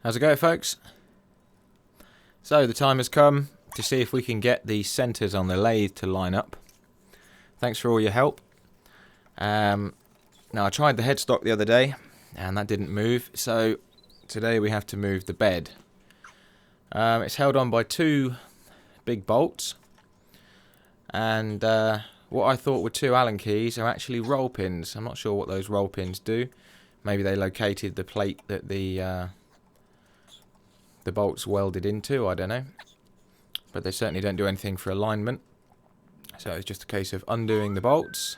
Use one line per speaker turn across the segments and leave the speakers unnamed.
How's it going, folks? So the time has come to see if we can get the centres on the lathe to line up. Thanks for all your help. Now I tried the headstock the other day and that didn't move, so today we have to move the bed. It's held on by two big bolts, and what I thought were two Allen keys are actually roll pins. I'm not sure what those roll pins do. Maybe they located the plate that the bolts welded into, I don't know. But they certainly don't do anything for alignment. So it's just a case of undoing the bolts.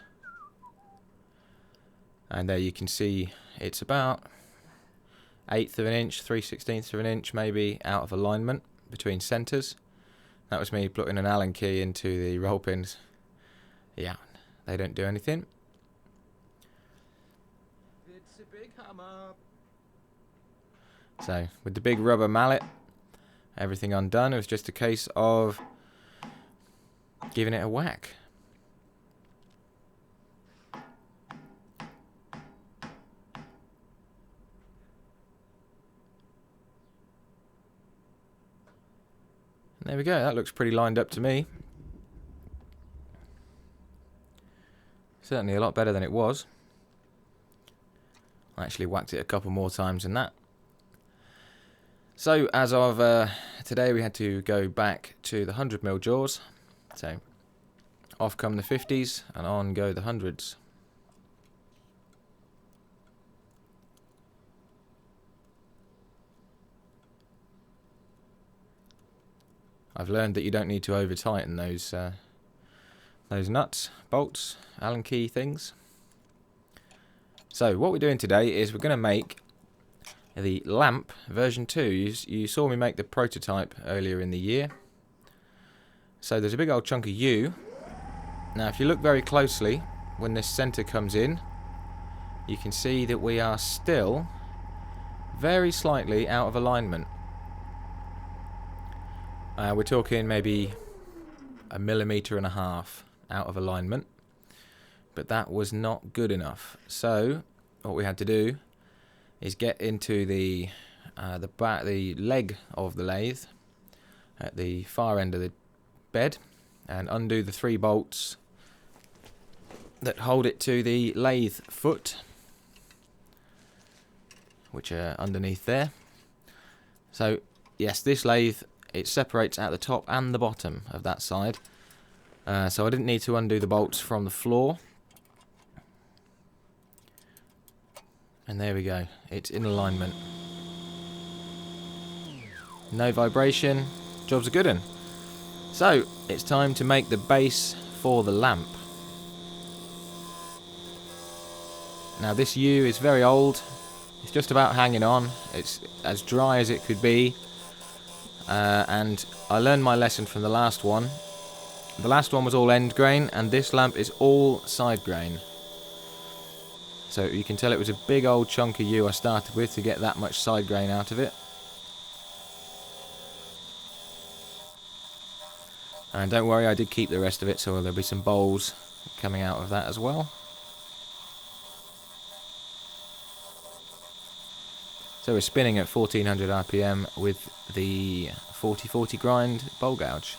And there you can see it's about 1/8 of an inch, 3/16 of an inch maybe out of alignment between centres. That was me putting an Allen key into the roll pins. Yeah, they don't do anything. It's a big hammer. So with the big rubber mallet, everything undone, it was just a case of giving it a whack. And there we go, that looks pretty lined up to me. Certainly a lot better than it was. I actually whacked it a couple more times than that. So as of today, we had to go back to the 100mm jaws. So off come the 50s and on go the 100s. I've learned that you don't need to over tighten those nuts, bolts, Allen key things. So what we're doing today is we're going to make the lamp version 2. You saw me make the prototype earlier in the year. So there's a big old chunk of U. Now if you look very closely, when this centre comes in, you can see that we are still very slightly out of alignment. We're talking maybe 1.5 millimeters out of alignment, but that was not good enough. So what we had to do is get into the leg of the lathe at the far end of the bed and undo the 3 bolts that hold it to the lathe foot, which are underneath there. So yes, this lathe, it separates at the top and the bottom of that side. So I didn't need to undo the bolts from the floor. And there we go, it's in alignment. No vibration, job's a good one. So it's time to make the base for the lamp. Now this U is very old, it's just about hanging on, it's as dry as it could be. And I learned my lesson from the last one. The last one was all end grain, and this lamp is all side grain. So you can tell it was a big old chunk of U I started with to get that much side grain out of it. And don't worry, I did keep the rest of it, so there'll be some bowls coming out of that as well. So we're spinning at 1400 RPM with the 40/40 grind bowl gouge.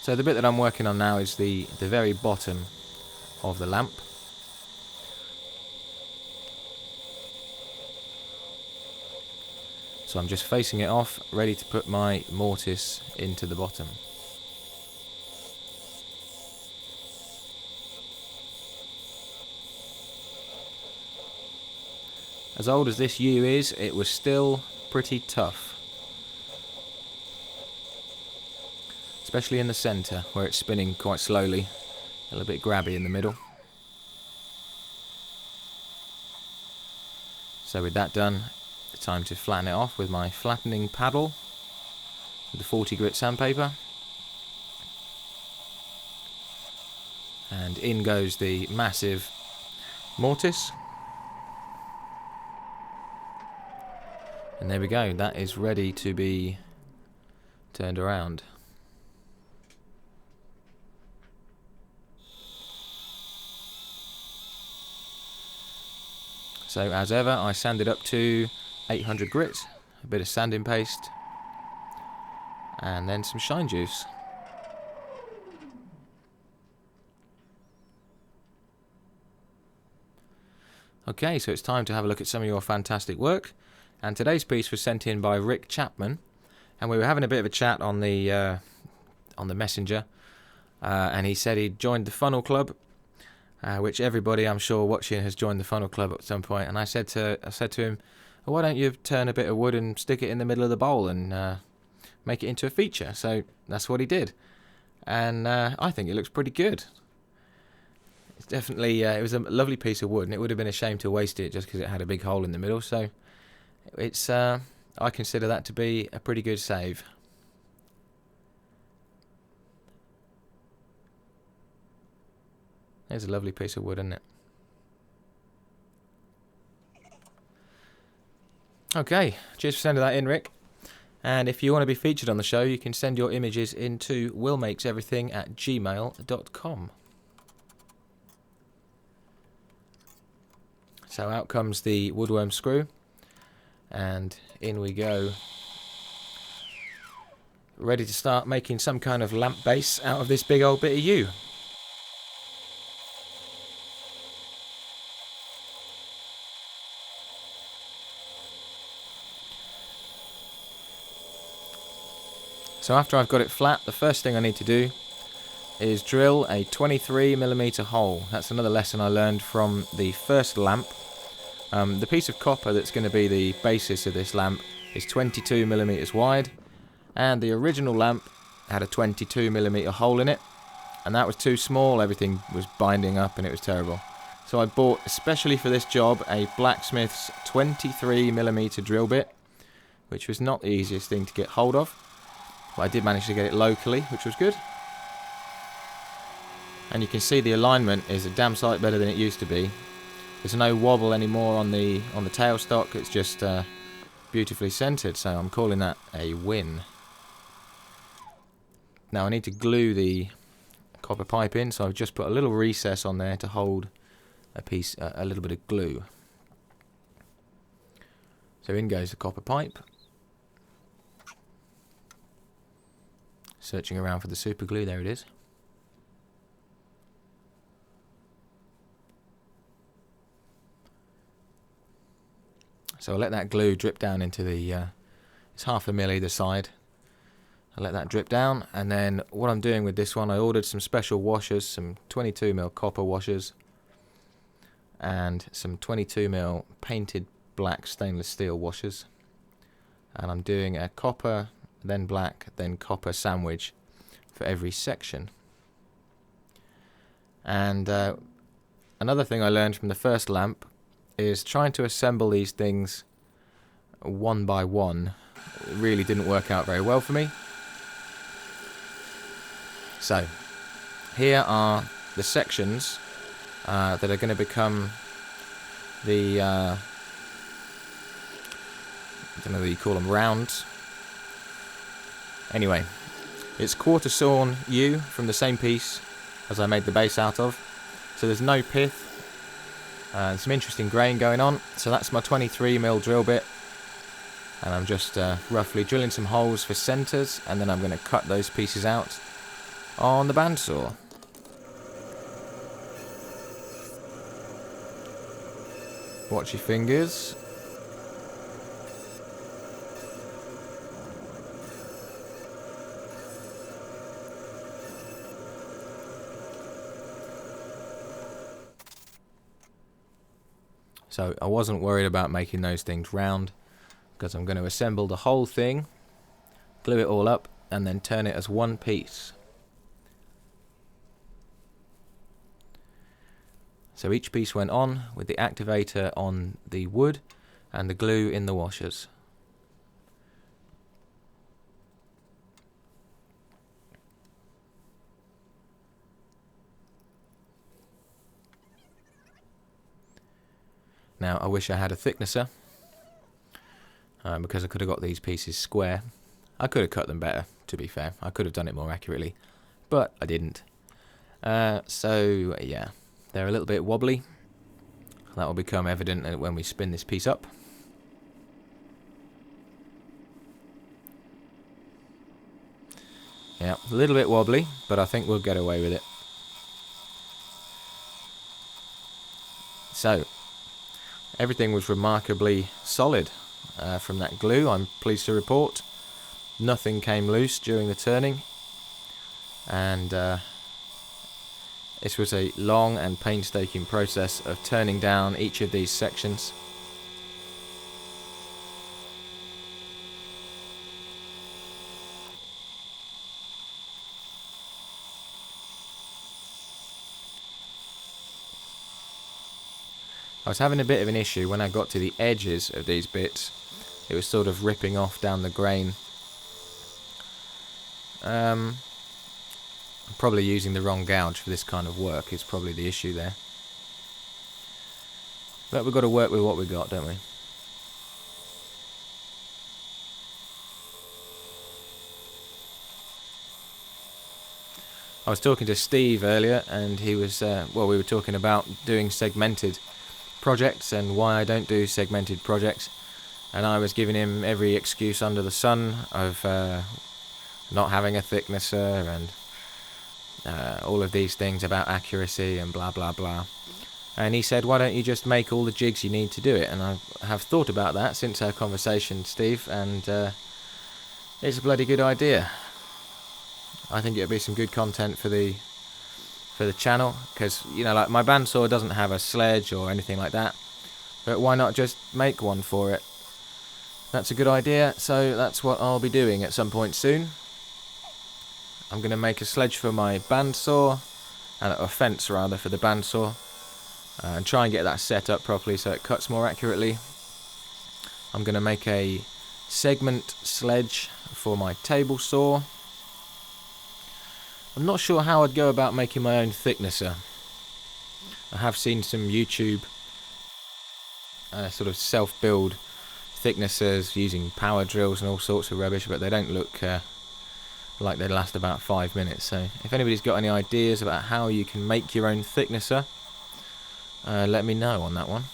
So the bit that I'm working on now is the very bottom of the lamp. So I'm just facing it off, ready to put my mortise into the bottom. As old as this U is, it was still pretty tough. Especially in the centre, where it's spinning quite slowly. A little bit grabby in the middle. So with that done, it's time to flatten it off with my flattening paddle, with the 40 grit sandpaper. And in goes the massive mortise. And there we go, that is ready to be turned around. So as ever, I sanded up to 800 grit, a bit of sanding paste, and then some shine juice. Okay, so it's time to have a look at some of your fantastic work. And today's piece was sent in by Rick Chapman, and we were having a bit of a chat on the messenger, and he said he'd joined the Funnel Club, which everybody I'm sure watching has joined the Funnel Club at some point. And I said to him, well, why don't you turn a bit of wood and stick it in the middle of the bowl and make it into a feature? So that's what he did, and I think it looks pretty good. It's definitely it was a lovely piece of wood, and it would have been a shame to waste it just because it had a big hole in the middle. So it's I consider that to be a pretty good save. There's a lovely piece of wood, isn't it? Okay, cheers for sending that in, Rick. And if you want to be featured on the show, you can send your images into willmakeseverything@gmail.com. So out comes the woodworm screw, and in we go. Ready to start making some kind of lamp base out of this big old bit of yew. So after I've got it flat, the first thing I need to do is drill a 23mm hole. That's another lesson I learned from the first lamp. The piece of copper that's going to be the basis of this lamp is 22mm wide, and the original lamp had a 22mm hole in it, and that was too small. Everything was binding up and it was terrible. So I bought, especially for this job, a blacksmith's 23mm drill bit, which was not the easiest thing to get hold of, but I did manage to get it locally, which was good. And you can see the alignment is a damn sight better than it used to be. There's no wobble anymore on the tailstock. It's just beautifully centered, so I'm calling that a win. Now I need to glue the copper pipe in, so I've just put a little recess on there to hold a little bit of glue. So in goes the copper pipe. Searching around for the super glue, there it is. So I'll let that glue drip down into the, it's 1/2 mil either side. I'll let that drip down, and then what I'm doing with this one, I ordered some special washers, some 22mm copper washers, and some 22mm painted black stainless steel washers. And I'm doing a copper, then black, then copper sandwich for every section. And another thing I learned from the first lamp is trying to assemble these things one by one. It really didn't work out very well for me. So here are the sections that are going to become the I don't know whether you call them rounds. Anyway, it's quarter sawn yew from the same piece as I made the base out of, so there's no pith. Some interesting grain going on. So that's my 23mm drill bit, and I'm just roughly drilling some holes for centres, and then I'm going to cut those pieces out on the bandsaw. Watch your fingers. So I wasn't worried about making those things round, because I'm going to assemble the whole thing, glue it all up, and then turn it as one piece. So each piece went on with the activator on the wood and the glue in the washers. Now I wish I had a thicknesser, because I could have got these pieces square. I could have cut them better, to be fair. I could have done it more accurately, but I didn't. So yeah, they're a little bit wobbly. That will become evident when we spin this piece up. Yeah, a little bit wobbly, but I think we'll get away with it. So, everything was remarkably solid from that glue, I'm pleased to report. Nothing came loose during the turning, and this was a long and painstaking process of turning down each of these sections. I was having a bit of an issue when I got to the edges of these bits. It was sort of ripping off down the grain. I'm probably using the wrong gouge for this kind of work is probably the issue there. But we've got to work with what we've got, don't we? I was talking to Steve earlier, and he was, we were talking about doing segmented projects and why I don't do segmented projects. And I was giving him every excuse under the sun of not having a thicknesser and all of these things about accuracy and blah blah blah. And he said, why don't you just make all the jigs you need to do it? And I have thought about that since our conversation, Steve, and it's a bloody good idea. I think it'll be some good content for the channel, because, you know, like my bandsaw doesn't have a sledge or anything like that, but why not just make one for it? That's a good idea, so that's what I'll be doing at some point soon. I'm going to make a sledge for my bandsaw, and a fence rather for the bandsaw, and try and get that set up properly so it cuts more accurately. I'm going to make a segment sledge for my table saw. I'm not sure how I'd go about making my own thicknesser. I have seen some YouTube sort of self-build thicknessers using power drills and all sorts of rubbish, but they don't look like they last about 5 minutes. So if anybody's got any ideas about how you can make your own thicknesser, let me know on that one.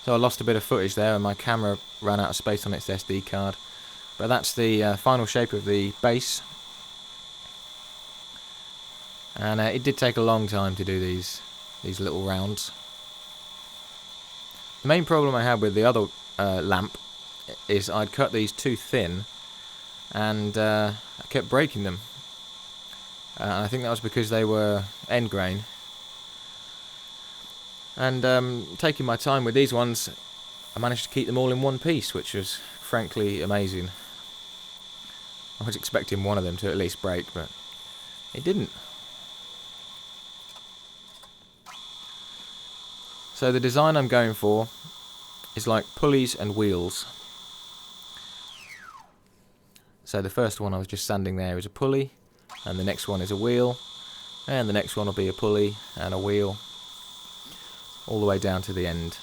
So I lost a bit of footage there and my camera ran out of space on its SD card, but that's the final shape of the base. And it did take a long time to do these little rounds. The main problem I had with the other lamp is I'd cut these too thin, and I kept breaking them. I think that was because they were end grain. And taking my time with these ones, I managed to keep them all in one piece, which was frankly amazing. I was expecting one of them to at least break, but it didn't. So the design I'm going for is like pulleys and wheels. So the first one I was just standing there is a pulley, and the next one is a wheel, and the next one will be a pulley and a wheel, all the way down to the end.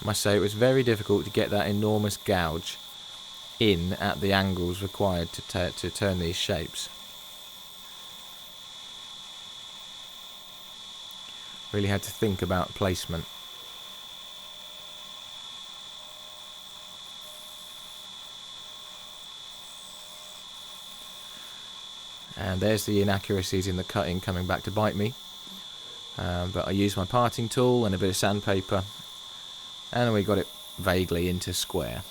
I must say it was very difficult to get that enormous gouge in at the angles required to turn these shapes. Really had to think about placement. And there's the inaccuracies in the cutting coming back to bite me. But I used my parting tool and a bit of sandpaper, and we got it vaguely into square.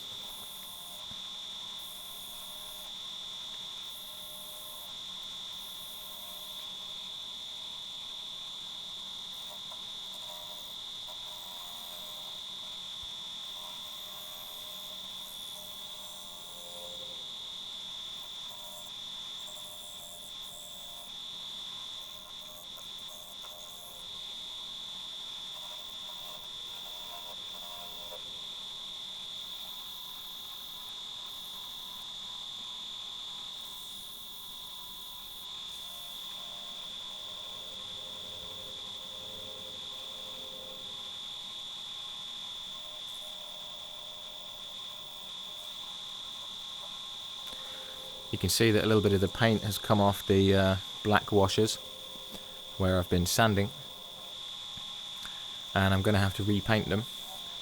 You can see that a little bit of the paint has come off the black washers where I've been sanding, and I'm going to have to repaint them,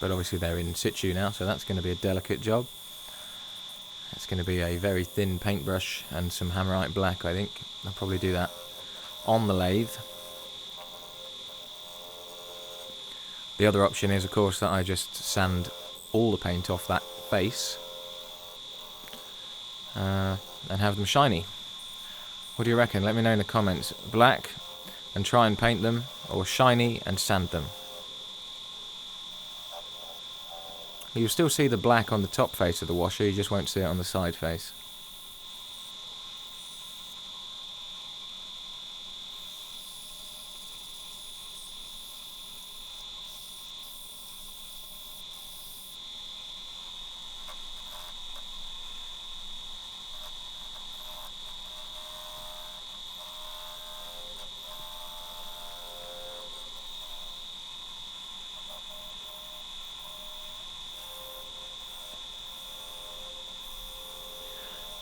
but obviously they're in situ now, so that's going to be a delicate job. It's going to be a very thin paintbrush and some hammerite black. I think I'll probably do that on the lathe. The other option is, of course, that I just sand all the paint off that face and have them shiny. What do you reckon? Let me know in the comments. Black and try and paint them, or shiny and sand them. You'll still see the black on the top face of the washer, you just won't see it on the side face.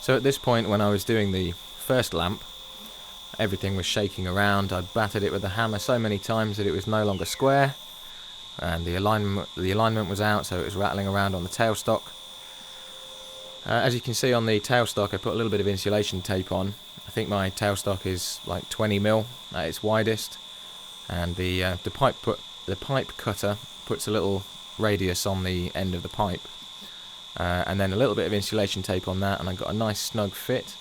So at this point, when I was doing the first lamp, everything was shaking around. I'd battered it with a hammer so many times that it was no longer square, and the alignment was out, so it was rattling around on the tailstock. As you can see on the tailstock, I put a little bit of insulation tape on. I think my tailstock is like 20mm at its widest, and the pipe cutter puts a little radius on the end of the pipe. And then a little bit of insulation tape on that, and I got a nice snug fit,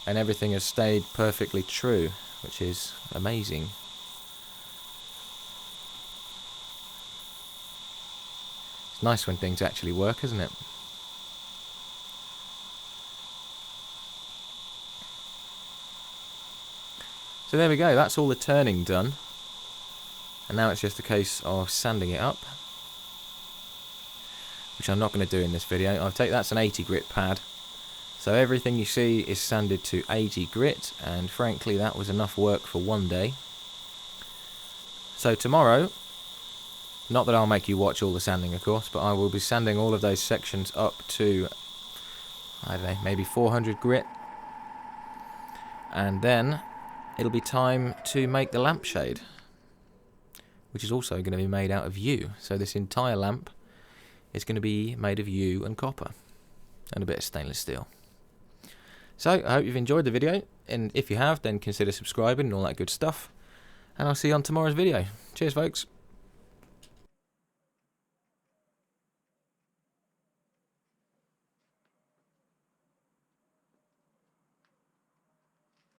and everything has stayed perfectly true, which is amazing. It's nice when things actually work, isn't it? So there we go, that's all the turning done, and now it's just a case of sanding it up, which I'm not going to do in this video. That's an 80 grit pad, so everything you see is sanded to 80 grit, and frankly that was enough work for one day. So tomorrow, not that I'll make you watch all the sanding of course, but I will be sanding all of those sections up to, I don't know, maybe 400 grit, and then it'll be time to make the lampshade, which is also going to be made out of yew. So this entire lamp is going to be made of yew and copper and a bit of stainless steel. So I hope you've enjoyed the video, and if you have, then consider subscribing and all that good stuff, and I'll see you on tomorrow's video. Cheers folks.